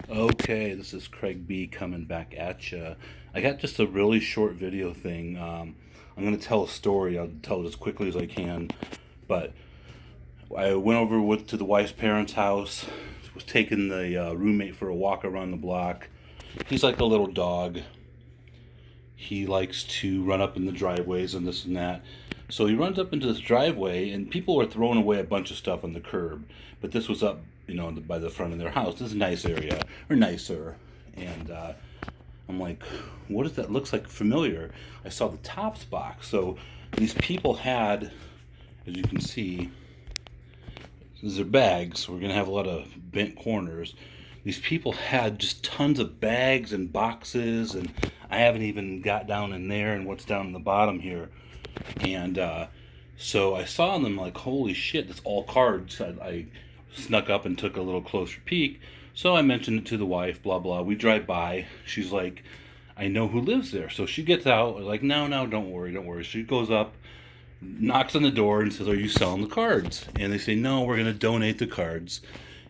Okay, this is Craig B coming back at you. I got just a really short video thing. I'm going to tell a story. I'll tell it as quickly as I can. But I went over to the wife's parents' house, was taking the roommate for a walk around the block. He's like a little dog. He likes to run up in the driveways and this and that. So he runs up into this driveway, and people were throwing away a bunch of stuff on the curb. But this was up, by the front of their house. This is a nice area, or nicer. And I'm like, what does that looks like familiar? I saw the Tops box. So these people had, as you can see, these are bags. We're going to have a lot of bent corners. These people had just tons of bags and boxes, and I haven't even got down in there and what's down in the bottom here. And so I saw them like, holy shit, that's all cards. I snuck up and took a little closer peek. So I mentioned it to the wife, blah, blah. We drive by. She's like, I know who lives there. So she gets out, like, no, don't worry, don't worry. She goes up, knocks on the door and says, are you selling the cards? And they say, no, we're going to donate the cards.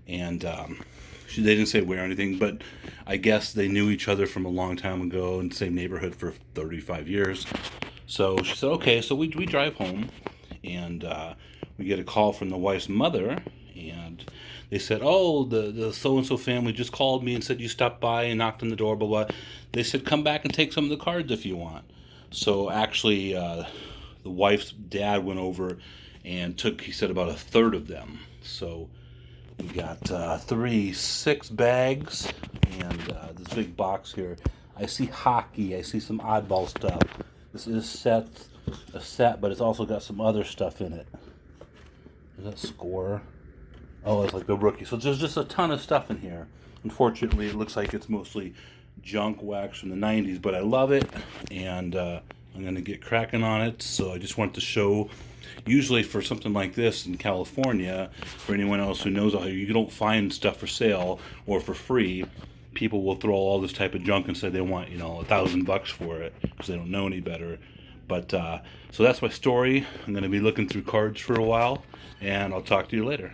And they didn't say where or anything, but I guess they knew each other from a long time ago in the same neighborhood for 35 years. So she said, okay, so we drive home, and we get a call from the wife's mother, and they said, oh, the so-and-so family just called me and said you stopped by and knocked on the door, blah, blah. They said, come back and take some of the cards if you want. So actually, the wife's dad went over and took, he said, about a third of them. So we got 6 bags, and this big box here. I see hockey, I see some oddball stuff. This is a set, but it's also got some other stuff in it. Is that Score? Oh, it's like the rookie. So there's just a ton of stuff in here. Unfortunately, it looks like it's mostly junk wax from the 90s, but I love it, and I'm going to get cracking on it. So I just want to show, usually for something like this in California, for anyone else who knows, you don't find stuff for sale or for free. People will throw all this type of junk and say they want, $1,000 for it because they don't know any better. But so that's my story. I'm going to be looking through cards for a while, and I'll talk to you later.